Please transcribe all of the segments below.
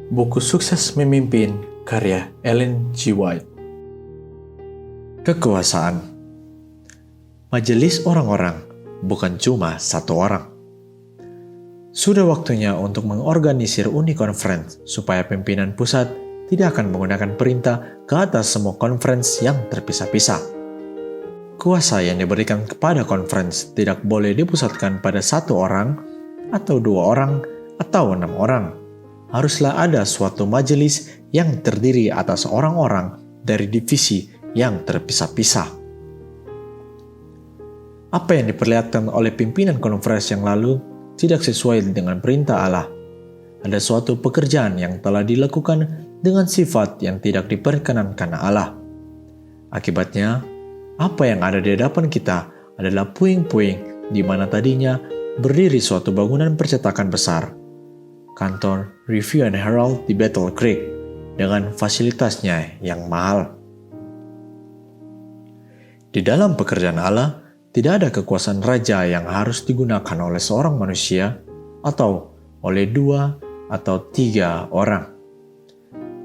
Buku Sukses Memimpin karya Ellen G. White. Kekuasaan. Majelis orang-orang bukan cuma satu orang. Sudah waktunya untuk mengorganisir uni conference supaya pimpinan pusat tidak akan menggunakan perintah ke atas semua conference yang terpisah-pisah. Kuasa yang diberikan kepada conference tidak boleh dipusatkan pada satu orang, atau 2 orang, atau 6 orang. Haruslah ada suatu majelis yang terdiri atas orang-orang dari divisi yang terpisah-pisah. Apa yang diperlihatkan oleh pimpinan conference yang lalu tidak sesuai dengan perintah Allah. Ada suatu pekerjaan yang telah dilakukan dengan sifat yang tidak diperkenankan Allah. Akibatnya, apa yang ada di hadapan kita adalah puing-puing di mana tadinya berdiri suatu bangunan percetakan besar, kantor Review and Herald di Battle Creek, dengan fasilitasnya yang mahal. Di dalam pekerjaan Allah, tidak ada kekuasaan raja yang harus digunakan oleh seorang manusia atau oleh 2 atau 3 orang.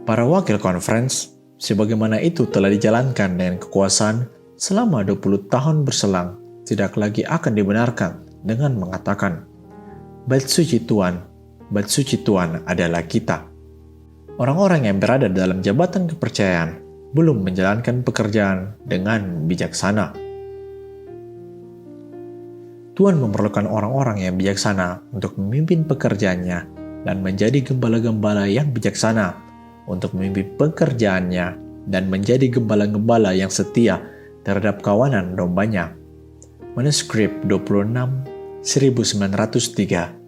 Para wakil conference, sebagaimana itu telah dijalankan dengan kekuasaan selama 20 tahun berselang, tidak lagi akan dibenarkan dengan mengatakan, Bait suci Tuhan adalah kita. Orang-orang yang berada dalam jabatan kepercayaan belum menjalankan pekerjaan dengan bijaksana. Tuhan memerlukan orang-orang yang bijaksana untuk memimpin pekerjaannya dan menjadi gembala-gembala yang bijaksana untuk memimpin pekerjaannya dan menjadi gembala-gembala yang setia terhadap kawanan dombanya. Manuskrip 26 1903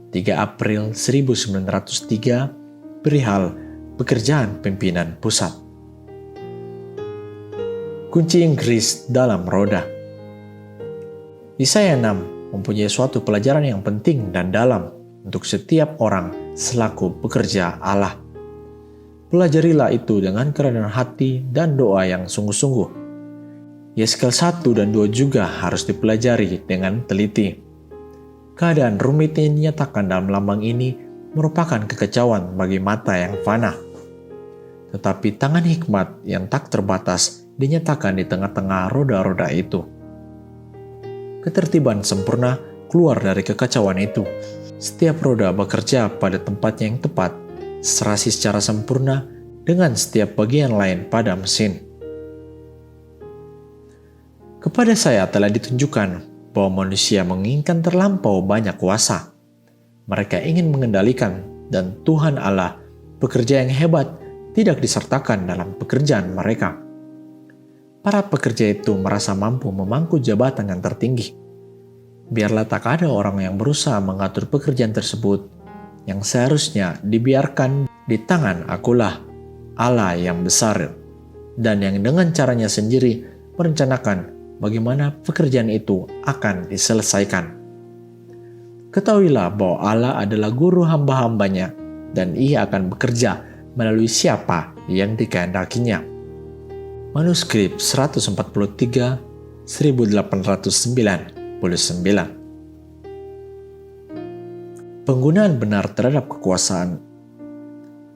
3 April 1903 perihal pekerjaan pimpinan pusat. Kunci Inggris dalam roda. Yesaya 6 mempunyai suatu pelajaran yang penting dan dalam untuk setiap orang selaku pekerja Allah. Pelajarilah itu dengan kerendahan hati dan doa yang sungguh-sungguh. Yeskel 1 dan 2 juga harus dipelajari dengan teliti. Keadaan rumit yang dinyatakan dalam lambang ini merupakan kekacauan bagi mata yang fana. Tetapi tangan hikmat yang tak terbatas dinyatakan di tengah-tengah roda-roda itu. Ketertiban sempurna keluar dari kekacauan itu. Setiap roda bekerja pada tempatnya yang tepat, serasi secara sempurna dengan setiap bagian lain pada mesin. Kepada saya telah ditunjukkan bahwa manusia menginginkan terlampau banyak kuasa. Mereka ingin mengendalikan, dan Tuhan Allah, pekerja yang hebat, tidak disertakan dalam pekerjaan mereka. Para pekerja itu merasa mampu memangku jabatan yang tertinggi. Biarlah tak ada orang yang berusaha mengatur pekerjaan tersebut, yang seharusnya dibiarkan di tangan Akulah, Allah yang besar, dan yang dengan caranya sendiri merencanakan bagaimana pekerjaan itu akan diselesaikan. Ketahuilah bahwa Allah adalah guru hamba-hambanya, dan Ia akan bekerja melalui siapa yang dikehendakinya. Manuskrip 143 1899. Penggunaan benar terhadap kekuasaan.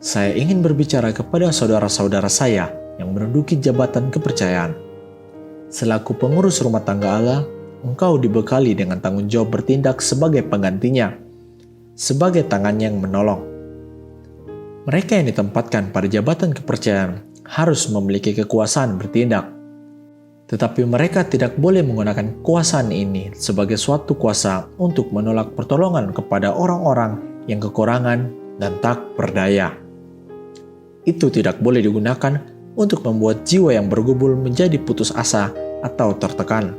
Saya ingin berbicara kepada saudara-saudara saya yang menduduki jabatan kepercayaan. Selaku pengurus rumah tangga Allah, engkau dibekali dengan tanggung jawab bertindak sebagai penggantinya, sebagai tangan yang menolong. Mereka yang ditempatkan pada jabatan kepercayaan harus memiliki kekuasaan bertindak. Tetapi mereka tidak boleh menggunakan kekuasaan ini sebagai suatu kuasa untuk menolak pertolongan kepada orang-orang yang kekurangan dan tak berdaya. Itu tidak boleh digunakan untuk membuat jiwa yang bergumul menjadi putus asa atau tertekan.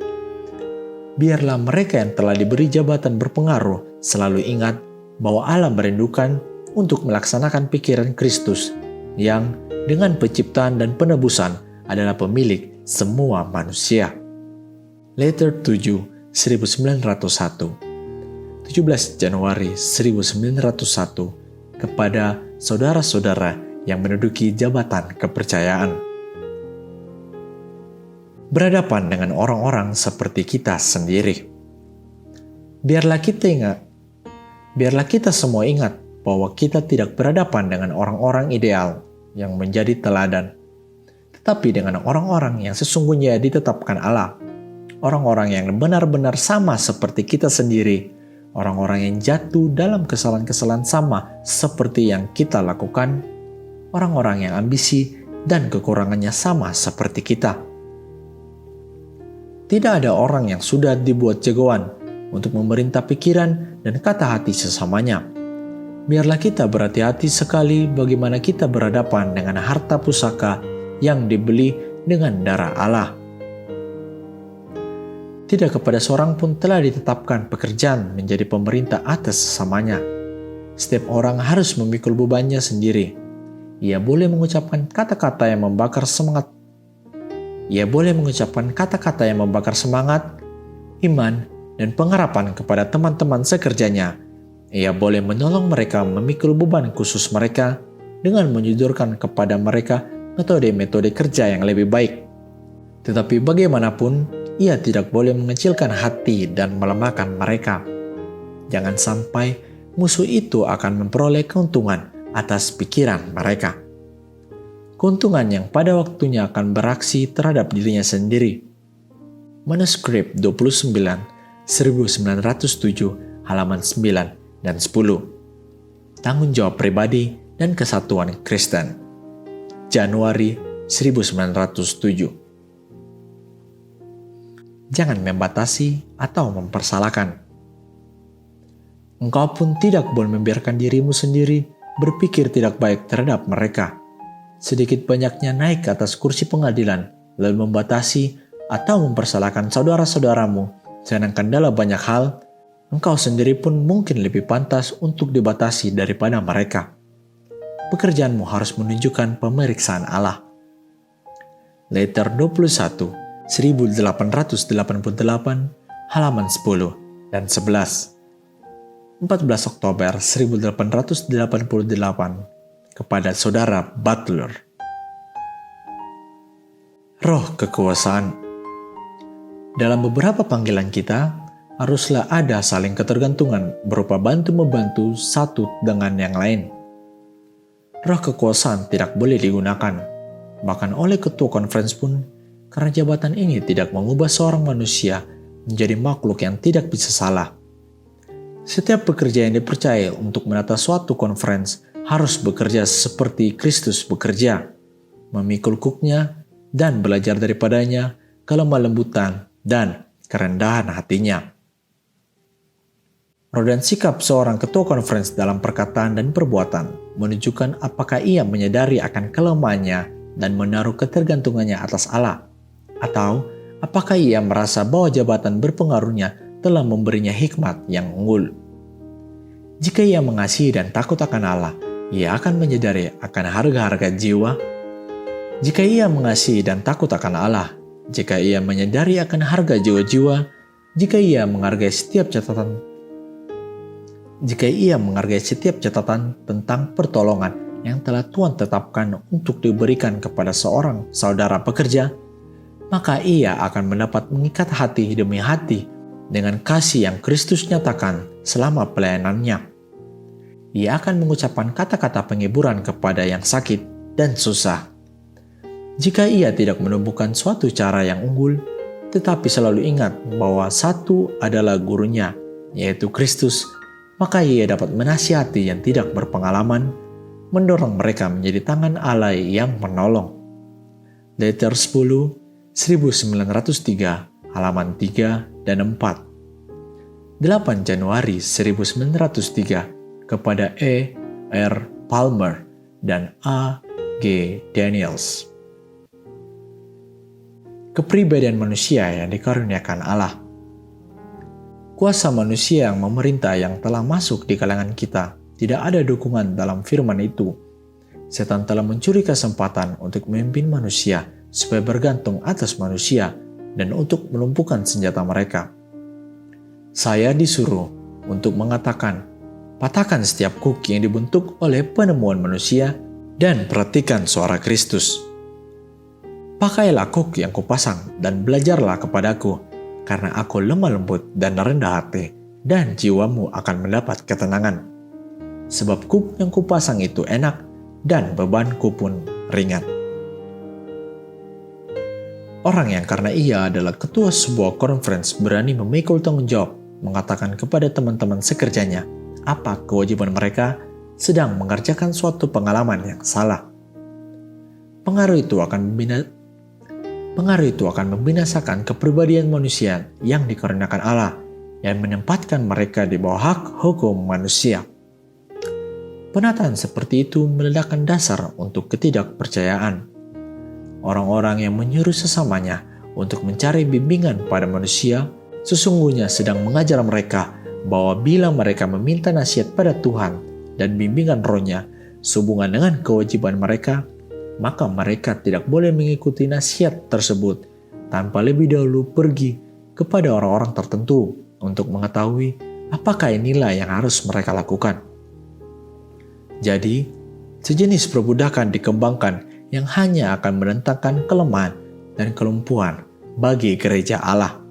Biarlah mereka yang telah diberi jabatan berpengaruh selalu ingat bahwa Allah merindukan untuk melaksanakan pikiran Kristus yang dengan penciptaan dan penebusan adalah pemilik semua manusia. Letter 7 1901 17 Januari 1901 kepada saudara-saudara yang menduduki jabatan kepercayaan. Berhadapan dengan orang-orang seperti kita sendiri. Biarlah kita semua ingat bahwa kita tidak berhadapan dengan orang-orang ideal yang menjadi teladan, tetapi dengan orang-orang yang sesungguhnya ditetapkan Allah, orang-orang yang benar-benar sama seperti kita sendiri, orang-orang yang jatuh dalam kesalahan-kesalahan sama seperti yang kita lakukan, orang-orang yang ambisi dan kekurangannya sama seperti kita. Tidak ada orang yang sudah dibuat jagoan untuk memerintah pikiran dan kata hati sesamanya. Biarlah kita berhati-hati sekali bagaimana kita berhadapan dengan harta pusaka yang dibeli dengan darah Allah. Tidak kepada seorang pun telah ditetapkan pekerjaan menjadi pemerintah atas sesamanya. Setiap orang harus memikul bebannya sendiri. Ia boleh mengucapkan kata-kata yang membakar semangat. Iman, dan pengharapan kepada teman-teman sekerjanya. Ia boleh menolong mereka memikul beban khusus mereka dengan menyodorkan kepada mereka metode-metode kerja yang lebih baik. Tetapi bagaimanapun, ia tidak boleh mengecilkan hati dan melemahkan mereka. Jangan sampai musuh itu akan memperoleh keuntungan atas pikiran mereka. Keuntungan yang pada waktunya akan beraksi terhadap dirinya sendiri. Manuskrip 29 1907 halaman 9 dan 10. Tanggung jawab pribadi dan kesatuan Kristen. Januari 1907. Jangan membatasi atau mempersalahkan. Engkau pun tidak boleh membiarkan dirimu sendiri berpikir tidak baik terhadap mereka. Sedikit banyaknya naik ke atas kursi pengadilan lalu membatasi atau mempersalahkan saudara-saudaramu. Sedangkan dalam banyak hal, engkau sendiri pun mungkin lebih pantas untuk dibatasi daripada mereka. Pekerjaanmu harus menunjukkan pemeriksaan Allah. Letter 21, 1888, halaman 10 dan 11. 14 Oktober 1888 kepada Saudara Butler. Roh kekuasaan. Dalam beberapa panggilan kita, haruslah ada saling ketergantungan berupa bantu-membantu satu dengan yang lain. Roh kekuasaan tidak boleh digunakan, bahkan oleh ketua conference pun, karena jabatan ini tidak mengubah seorang manusia menjadi makhluk yang tidak bisa salah. Setiap pekerja yang dipercaya untuk menata suatu conference harus bekerja seperti Kristus bekerja, memikul kuknya dan belajar daripadanya kelemah lembutan dan kerendahan hatinya. Roh dan sikap seorang ketua conference dalam perkataan dan perbuatan menunjukkan apakah ia menyadari akan kelemahannya dan menaruh ketergantungannya atas Allah, atau apakah ia merasa bahwa jabatan berpengaruhnya telah memberinya hikmat yang unggul. Jika ia mengasihi dan takut akan Allah, ia akan menyadari akan harga-harga jiwa. Jika ia mengasihi dan takut akan Allah, jika ia menyadari akan harga jiwa-jiwa, jika ia menghargai setiap catatan tentang pertolongan yang telah Tuhan tetapkan untuk diberikan kepada seorang saudara pekerja, maka ia akan mendapat mengikat hati demi hati dengan kasih yang Kristus nyatakan selama pelayanannya. Ia akan mengucapkan kata-kata penghiburan kepada yang sakit dan susah. Jika ia tidak menemukan suatu cara yang unggul, tetapi selalu ingat bahwa satu adalah gurunya, yaitu Kristus, maka ia dapat menasihati yang tidak berpengalaman, mendorong mereka menjadi tangan Allah yang menolong. Letter 10, 1903, halaman 3 dan 4. 8 Januari 1903 kepada E. R. Palmer dan A. G. Daniels. Kepribadian manusia yang dikaruniakan Allah. Kuasa manusia yang memerintah yang telah masuk di kalangan kita tidak ada dukungan dalam firman itu. Setan telah mencuri kesempatan untuk memimpin manusia supaya bergantung atas manusia dan untuk melumpuhkan senjata mereka. Saya disuruh untuk mengatakan, patahkan setiap kuk yang dibentuk oleh penemuan manusia dan perhatikan suara Kristus. Pakailah kuk yang kupasang dan belajarlah kepadaku, karena aku lemah lembut dan rendah hati, dan jiwamu akan mendapat ketenangan. sebab kuk yang kupasang itu enak dan bebanku pun ringan. Orang yang karena ia adalah ketua sebuah conference berani memikul tanggung jawab mengatakan kepada teman-teman sekerjanya apa kewajiban mereka sedang mengerjakan suatu pengalaman yang salah. Pengaruh itu akan membinasakan kepribadian manusia yang dikarenakan Allah yang menempatkan mereka di bawah hak hukum manusia. Penataan seperti itu meledakkan dasar untuk ketidakpercayaan. Orang-orang yang menyuruh sesamanya untuk mencari bimbingan pada manusia sesungguhnya sedang mengajar mereka bahwa bila mereka meminta nasihat pada Tuhan dan bimbingan rohnya sehubungan dengan kewajiban mereka, maka mereka tidak boleh mengikuti nasihat tersebut tanpa lebih dahulu pergi kepada orang-orang tertentu untuk mengetahui apakah inilah yang harus mereka lakukan. Jadi, sejenis perbudakan dikembangkan yang hanya akan menentangkan kelemahan dan kelumpuhan bagi gereja Allah.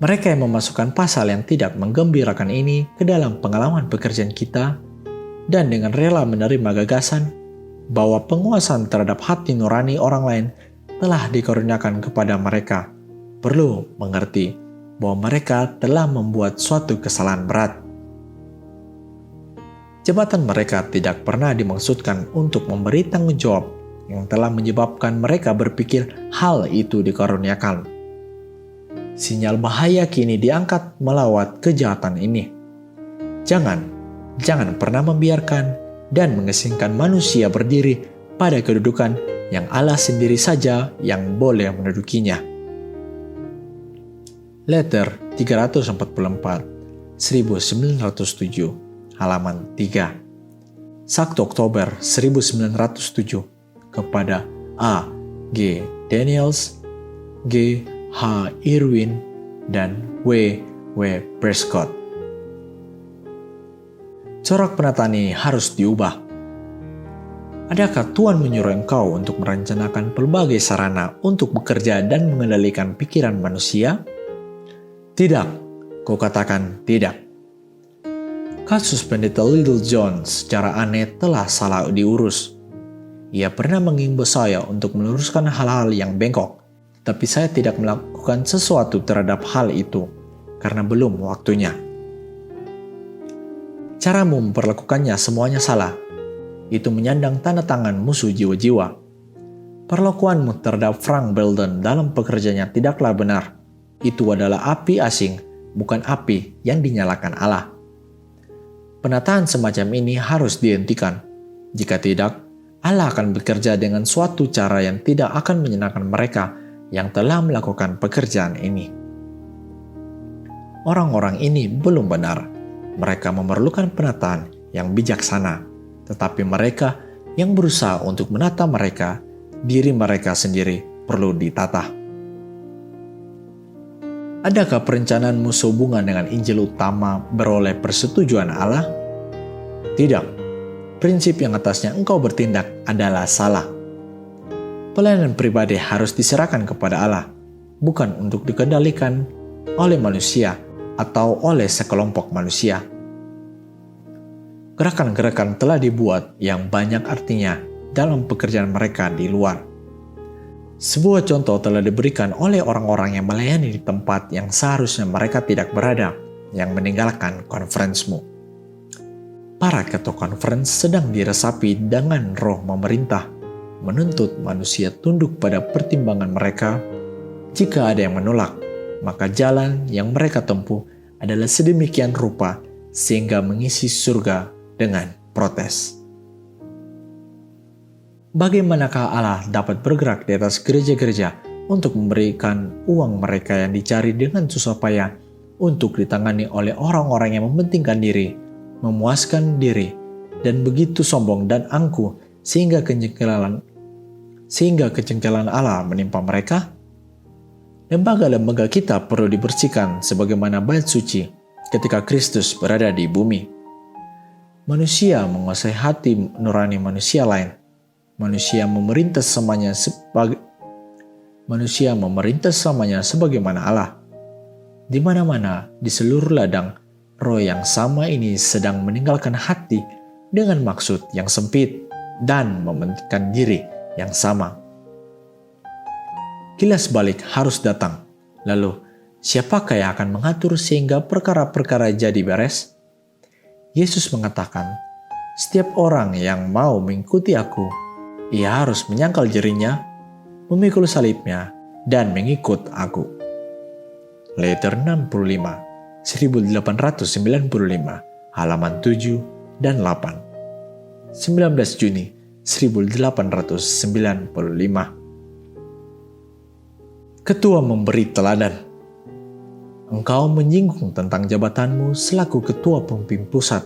Mereka yang memasukkan pasal yang tidak menggembirakan ini ke dalam pengalaman pekerjaan kita dan dengan rela menerima gagasan bahwa penguasaan terhadap hati nurani orang lain telah dikaruniakan kepada mereka, perlu mengerti bahwa mereka telah membuat suatu kesalahan berat. Jabatan mereka tidak pernah dimaksudkan untuk memberi tanggung jawab yang telah menyebabkan mereka berpikir hal itu dikaruniakan. Sinyal bahaya kini diangkat melawat kejahatan ini. Jangan pernah membiarkan dan mengesingkan manusia berdiri pada kedudukan yang Allah sendiri saja yang boleh mendudukinya. Letter 344, 1907, halaman 3. 1 Oktober 1907 kepada A. G. Daniels, G. H. Irwin, dan W. W. Prescott. Corak penataan ini harus diubah. Adakah Tuhan menyuruh engkau untuk merencanakan pelbagai sarana untuk bekerja dan mengendalikan pikiran manusia? Tidak, kau katakan tidak. Kasus pendeta Little John secara aneh telah salah diurus. Ia pernah mengimbau saya untuk meluruskan hal-hal yang bengkok, tapi saya tidak melakukan sesuatu terhadap hal itu karena belum waktunya. Caramu memperlakukannya semuanya salah. Itu menyandang tanda tangan musuh jiwa-jiwa. Perlakuanmu terhadap Frank Belden dalam pekerjaannya tidaklah benar. Itu adalah api asing, bukan api yang dinyalakan Allah. Penataan semacam ini harus dihentikan. Jika tidak, Allah akan bekerja dengan suatu cara yang tidak akan menyenangkan mereka yang telah melakukan pekerjaan ini. Orang-orang ini belum benar. Mereka memerlukan penataan yang bijaksana, tetapi mereka yang berusaha untuk menata mereka, diri mereka sendiri perlu ditata. Adakah perencanaanmu sehubungan dengan Injil utama beroleh persetujuan Allah? Tidak. Prinsip yang atasnya engkau bertindak adalah salah. Pelayanan pribadi harus diserahkan kepada Allah, bukan untuk dikendalikan oleh manusia atau oleh sekelompok manusia. Gerakan-gerakan telah dibuat yang banyak artinya dalam pekerjaan mereka di luar. Sebuah contoh telah diberikan oleh orang-orang yang melayani di tempat yang seharusnya mereka tidak berada, yang meninggalkan konferensmu. Para ketua konferens sedang diresapi dengan roh memerintah, menuntut manusia tunduk pada pertimbangan mereka. Jika ada yang menolak, maka jalan yang mereka tempuh adalah sedemikian rupa sehingga mengisi surga dengan protes. Bagaimanakah Allah dapat bergerak di atas gereja-gereja untuk memberikan uang mereka yang dicari dengan susah payah untuk ditangani oleh orang-orang yang mementingkan diri, memuaskan diri, dan begitu sombong dan angkuh sehingga kejengkelan Allah menimpa mereka? Lembaga-lembaga kita perlu dibersihkan sebagaimana bait suci ketika Kristus berada di bumi. Manusia menguasai hati nurani manusia lain. Manusia memerintah semuanya sebagaimana Allah. Di mana-mana, di seluruh ladang, roh yang sama ini sedang meninggalkan hati dengan maksud yang sempit dan mementingkan diri yang sama. Kilas balik harus datang. Lalu, siapakah yang akan mengatur sehingga perkara-perkara jadi beres? Yesus mengatakan, setiap orang yang mau mengikuti aku, ia harus menyangkal dirinya, memikul salibnya, dan mengikut aku. Letter 65, 1895, halaman 7 dan 8. 19 Juni 1895. Ketua memberi teladan. Engkau menyinggung tentang jabatanmu selaku ketua pemimpin pusat.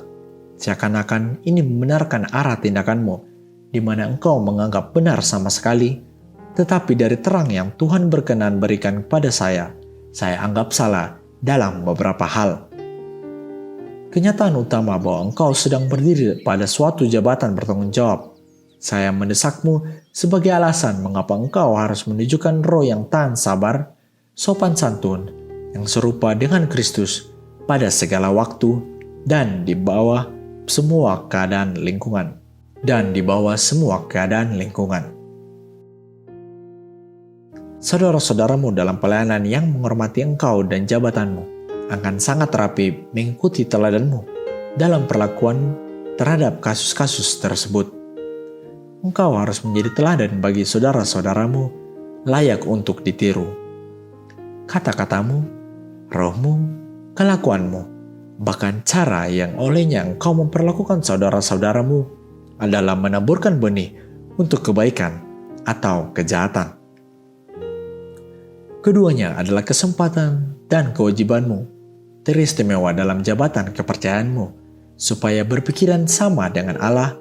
Seakan-akan ini membenarkan arah tindakanmu, di mana engkau menganggap benar sama sekali, tetapi dari terang yang Tuhan berkenan berikan kepada saya anggap salah dalam beberapa hal. Kenyataan utama bahwa engkau sedang berdiri pada suatu jabatan bertanggung jawab. Saya mendesakmu sebagai alasan mengapa engkau harus menunjukkan roh yang tahan sabar, sopan santun, yang serupa dengan Kristus pada segala waktu dan di bawah semua keadaan lingkungan. Saudara-saudaramu dalam pelayanan yang menghormati engkau dan jabatanmu akan sangat rapi mengikuti teladanmu dalam perlakuan terhadap kasus-kasus tersebut. Engkau harus menjadi teladan bagi saudara-saudaramu layak untuk ditiru. Kata-katamu, rohmu, kelakuanmu, bahkan cara yang olehnya engkau memperlakukan saudara-saudaramu adalah menaburkan benih untuk kebaikan atau kejahatan. Keduanya adalah kesempatan dan kewajibanmu, teristimewa dalam jabatan kepercayaanmu, supaya berpikiran sama dengan Allah,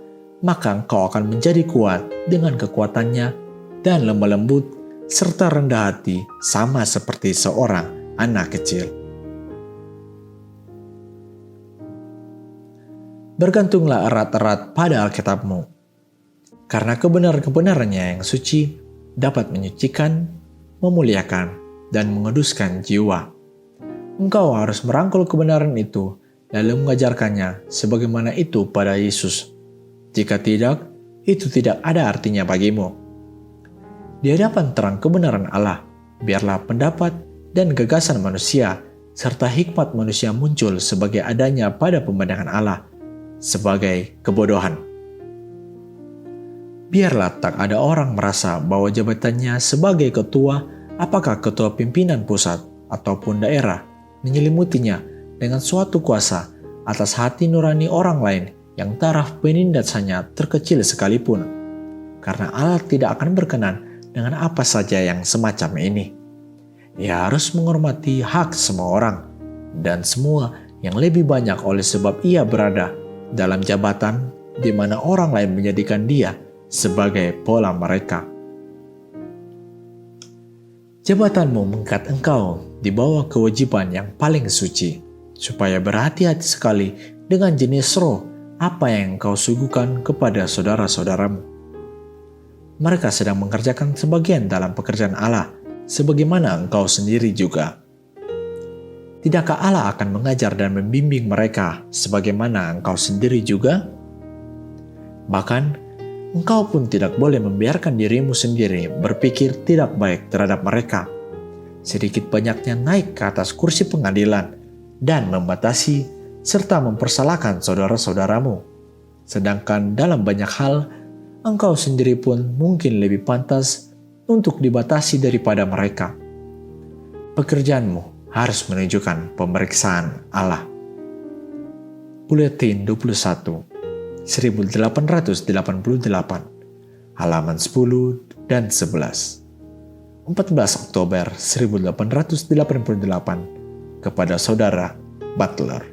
maka engkau akan menjadi kuat dengan kekuatannya dan lemah lembut serta rendah hati sama seperti seorang anak kecil. Bergantunglah erat-erat pada Alkitabmu, karena kebenaran-kebenarannya yang suci dapat menyucikan, memuliakan, dan menguduskan jiwa. Engkau harus merangkul kebenaran itu lalu mengajarkannya sebagaimana itu pada Yesus. Jika tidak, itu tidak ada artinya bagimu. Di hadapan terang kebenaran Allah, biarlah pendapat dan gagasan manusia serta hikmat manusia muncul sebagai adanya pada pemandangan Allah sebagai kebodohan. Biarlah tak ada orang merasa bahwa jabatannya sebagai ketua, apakah ketua pimpinan pusat ataupun daerah, menyelimutinya dengan suatu kuasa atas hati nurani orang lain yang taraf penindasannya terkecil sekalipun, karena Allah tidak akan berkenan dengan apa saja yang semacam ini. Ia harus menghormati hak semua orang dan semua yang lebih banyak oleh sebab ia berada dalam jabatan di mana orang lain menjadikan dia sebagai pola mereka. Jabatanmu mengikat engkau di bawah kewajiban yang paling suci, supaya berhati-hati sekali dengan jenis roh apa yang engkau suguhkan kepada saudara-saudaramu. Mereka sedang mengerjakan sebagian dalam pekerjaan Allah, sebagaimana engkau sendiri juga. Tidakkah Allah akan mengajar dan membimbing mereka sebagaimana engkau sendiri juga? Bahkan, engkau pun tidak boleh membiarkan dirimu sendiri berpikir tidak baik terhadap mereka. Sedikit banyaknya naik ke atas kursi pengadilan dan membatasi serta mempersalahkan saudara-saudaramu. Sedangkan dalam banyak hal, engkau sendiri pun mungkin lebih pantas untuk dibatasi daripada mereka. Pekerjaanmu harus menunjukkan pemeriksaan Allah. Buletin 21, 1888, halaman 10 dan 11. 14 Oktober 1888, kepada Saudara Butler.